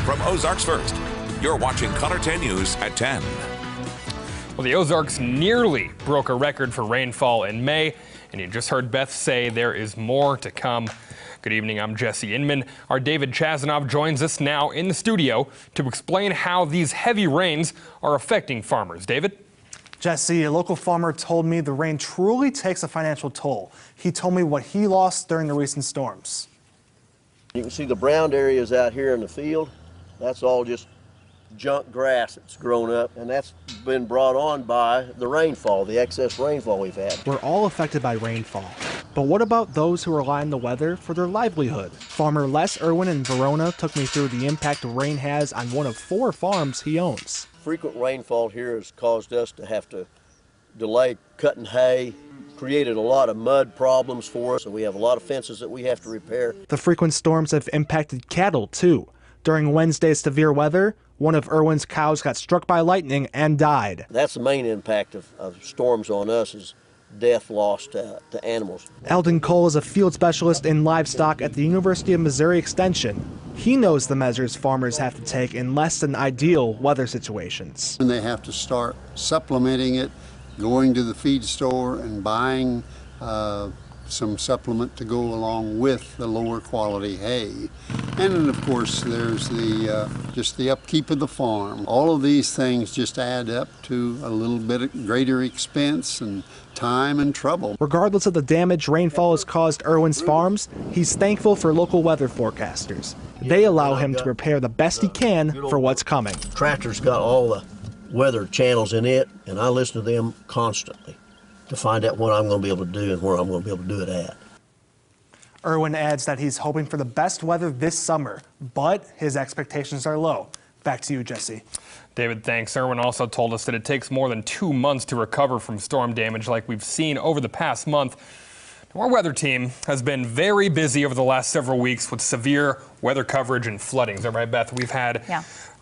From Ozarks First, you're watching Color 10 News at 10. Well, the Ozarks nearly broke a record for rainfall in May, and you just heard Beth say there is more to come. Good evening, I'm Jesse Inman. Our David Chazanov joins us now in the studio to explain how these heavy rains are affecting farmers. David? Jesse, a local farmer told me the rain truly takes a financial toll. He told me what he lost during the recent storms. You can see the browned areas out here in the field. That's all just junk grass that's grown up, and that's been brought on by the rainfall, the excess rainfall we've had. We're all affected by rainfall. But what about those who rely on the weather for their livelihood? Farmer Les Irwin in Verona took me through the impact rain has on one of 4 farms he owns. Frequent rainfall here has caused us to have to delay cutting hay, created a lot of mud problems for us, and we have a lot of fences that we have to repair. The frequent storms have impacted cattle too. During Wednesday's severe weather, one of Irwin's cows got struck by lightning and died. That's the main impact of storms on us, is death loss to animals. Eldon Cole is a field specialist in livestock at the University of Missouri Extension. He knows the measures farmers have to take in less than ideal weather situations. And they have to start supplementing it, going to the feed store and buying some supplement to go along with the lower quality hay. And then of course there's just the upkeep of the farm. All of these things just add up to a little bit of greater expense and time and trouble. Regardless of the damage rainfall has caused Irwin's farms, he's thankful for local weather forecasters. They allow him to prepare the best he can for what's coming. Tractor's got all the weather channels in it, and I listen to them constantly to find out what I'm going to be able to do and where I'm going to be able to do it at. Irwin adds that he's hoping for the best weather this summer, but his expectations are low. Back to you, Jesse. David, thanks. Irwin also told us that it takes more than 2 months to recover from storm damage like we've seen over the past month. Our weather team has been very busy over the last several weeks with severe weather coverage and flooding. Is that right, Beth? We've had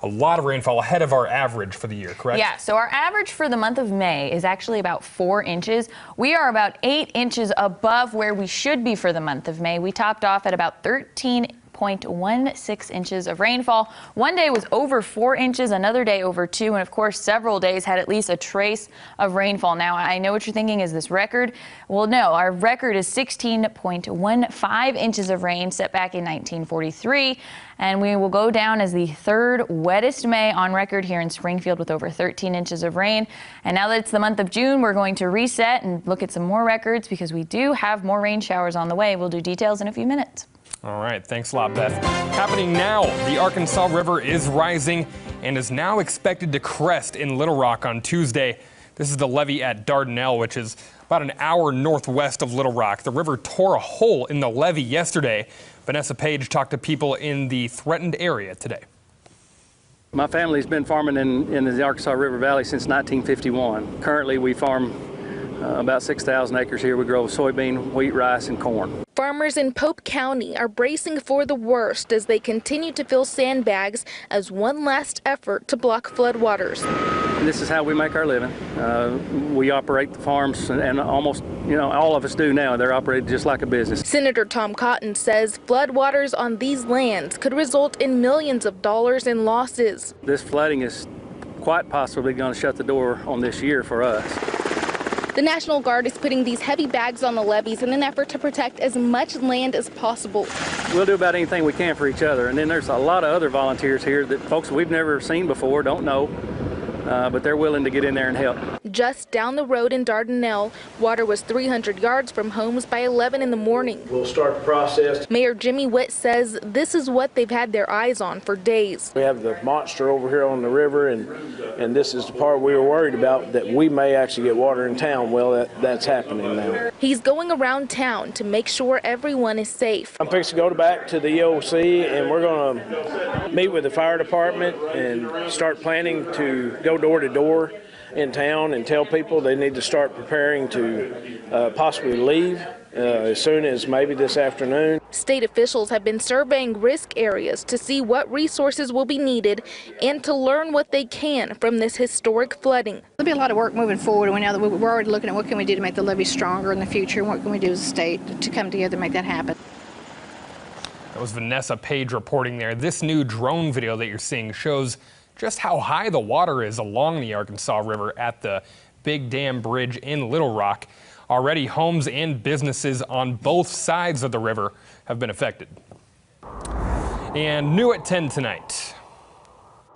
a lot of rainfall ahead of our average for the year, correct? Yeah, so our average for the month of May is actually about 4 inches. We are about 8 inches above where we should be for the month of May. We topped off at about 13.16 inches of rainfall. One day was over 4 inches, another day over 2, and of course several days had at least a trace of rainfall. Now I know what you're thinking, is this record? Well, no, our record is 16.15 inches of rain set back in 1943, and we will go down as the 3rd wettest May on record here in Springfield with over 13 inches of rain. And now that it's the month of June, we're going to reset and look at some more records because we do have more rain showers on the way. We'll do details in a few minutes. All right, thanks a lot, Beth. Happening now, the Arkansas River is rising and is now expected to crest in Little Rock on Tuesday. This is the levee at Dardanelle, which is about an hour northwest of Little Rock. The river tore a hole in the levee yesterday. Vanessa Page talked to people in the threatened area today. My family's been farming in the Arkansas River Valley since 1951. Currently, we farm about 6,000 acres here. We grow soybean, wheat, rice, and corn. Farmers in Pope County are bracing for the worst as they continue to fill sandbags as one last effort to block floodwaters. This is how we make our living. We operate the farms, and almost, all of us do now. They're operated just like a business. Senator Tom Cotton says floodwaters on these lands could result in millions of dollars in losses. This flooding is quite possibly going to shut the door on this year for us. The National Guard is putting these heavy bags on the levees in an effort to protect as much land as possible. We'll do about anything we can for each other. And then there's a lot of other volunteers here that folks we've never seen before, don't know, but they're willing to get in there and help. Just down the road in Dardanelle, water was 300 yards from homes by 11 in the morning. We'll start the process. Mayor Jimmy Witt says this is what they've had their eyes on for days. We have the monster over here on the river, and this is the part we were worried about, that we may actually get water in town. Well, that's happening now. He's going around town to make sure everyone is safe. I'm fixing to go back to the EOC, and we're going to meet with the fire department and start planning to go door to door in town and tell people they need to start preparing to possibly leave as soon as maybe this afternoon. State officials have been surveying risk areas to see what resources will be needed and to learn what they can from this historic flooding. There'll be a lot of work moving forward, and we know that we're already looking at what can we do to make the levee stronger in the future, and what can we do as a state to come together and make that happen. was Vanessa Page reporting there. This new drone video that you're seeing shows just how high the water is along the Arkansas River at the Big Dam Bridge in Little Rock. Already, homes and businesses on both sides of the river have been affected. And new at 10 tonight.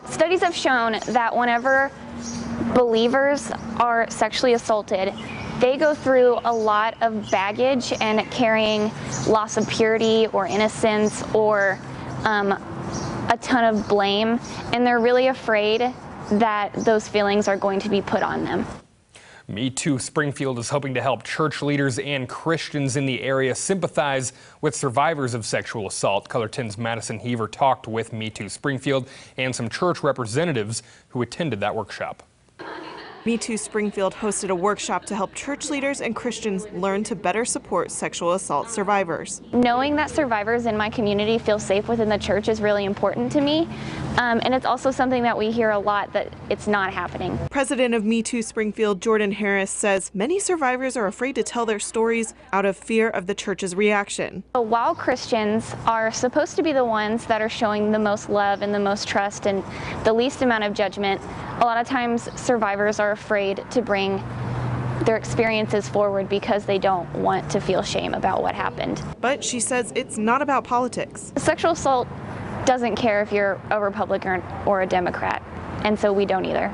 Studies have shown that whenever believers are sexually assaulted, they go through a lot of baggage and carrying loss of purity or innocence or a ton of blame, and they're really afraid that those feelings are going to be put on them. Me Too Springfield is hoping to help church leaders and Christians in the area sympathize with survivors of sexual assault. Color 10's Madison Heaver talked with Me Too Springfield and some church representatives who attended that workshop. Me Too Springfield hosted a workshop to help church leaders and Christians learn to better support sexual assault survivors. Knowing that survivors in my community feel safe within the church is really important to me, and it's also something that we hear a lot that it's not happening. President of Me Too Springfield, Jordan Harris, says many survivors are afraid to tell their stories out of fear of the church's reaction. While Christians are supposed to be the ones that are showing the most love and the most trust and the least amount of judgment, a lot of times survivors are afraid to bring their experiences forward because they don't want to feel shame about what happened. But she says it's not about politics. Sexual assault doesn't care if you're a Republican or a Democrat, and so we don't either.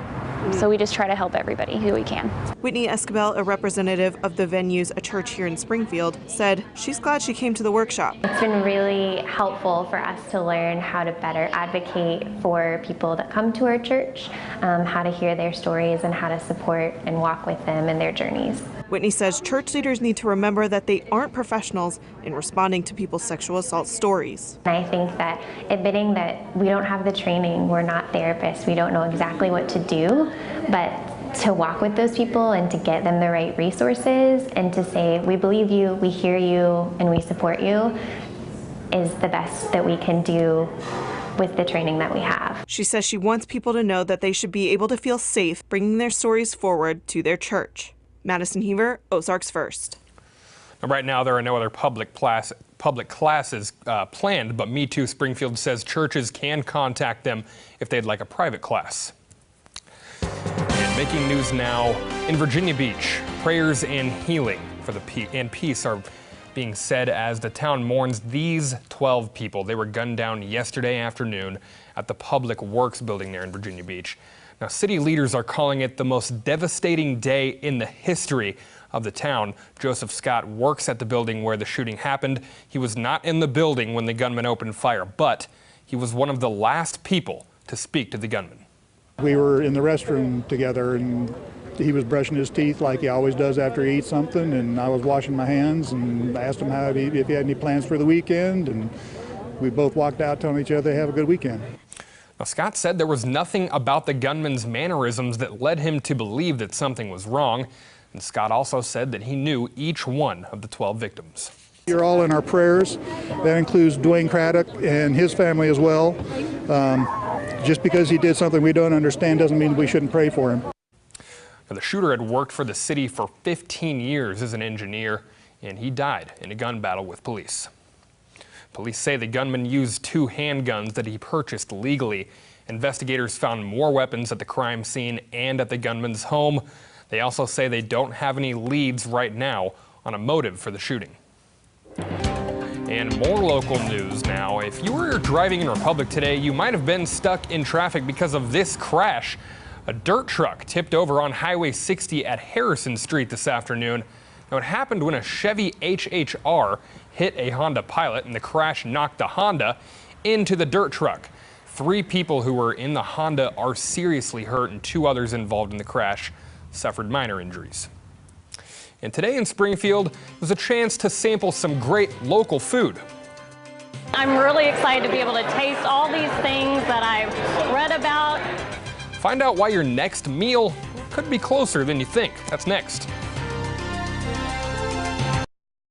So we just try to help everybody who we can. Whitney Escabel, a representative of the Venues, a church here in Springfield, said she's glad she came to the workshop. It's been really helpful for us to learn how to better advocate for people that come to our church, how to hear their stories and how to support and walk with them in their journeys. Whitney says church leaders need to remember that they aren't professionals in responding to people's sexual assault stories. I think that admitting that we don't have the training, we're not therapists, we don't know exactly what to do, but to walk with those people and to get them the right resources and to say, we believe you, we hear you, and we support you is the best that we can do with the training that we have. She says she wants people to know that they should be able to feel safe bringing their stories forward to their church. Madison Heaver, Ozarks First. Right now, there are no other public classes planned, but Me Too Springfield says churches can contact them if they'd like a private class. And making news now in Virginia Beach, prayers and healing for and peace are being said as the town mourns these 12 people. They were gunned down yesterday afternoon at the Public Works building there in Virginia Beach. Now, city leaders are calling it the most devastating day in the history of the town. Joseph Scott works at the building where the shooting happened. He was not in the building when the gunman opened fire, but he was one of the last people to speak to the gunman. We were in the restroom together, and he was brushing his teeth like he always does after he eats something, and I was washing my hands and asked him if he had any plans for the weekend, and we both walked out telling each other, have a good weekend. Now, Scott said there was nothing about the gunman's mannerisms that led him to believe that something was wrong. And Scott also said that he knew each one of the 12 victims. You're all in our prayers. That includes Dwayne Craddock and his family as well. Just because he did something we don't understand doesn't mean we shouldn't pray for him. Now, the shooter had worked for the city for 15 years as an engineer, and he died in a gun battle with police. Police say the gunman used 2 handguns that he purchased legally. Investigators found more weapons at the crime scene and at the gunman's home. They also say they don't have any leads right now on a motive for the shooting. And more local news now. If you were driving in Republic today, you might have been stuck in traffic because of this crash. A dirt truck tipped over on Highway 60 at Harrison Street this afternoon. Now, it happened when a Chevy HHR hit a Honda Pilot, and the crash knocked the Honda into the dirt truck. 3 people who were in the Honda are seriously hurt, and 2 others involved in the crash suffered minor injuries. And today in Springfield was a chance to sample some great local food. I'm really excited to be able to taste all these things that I've read about. Find out why your next meal could be closer than you think. That's next.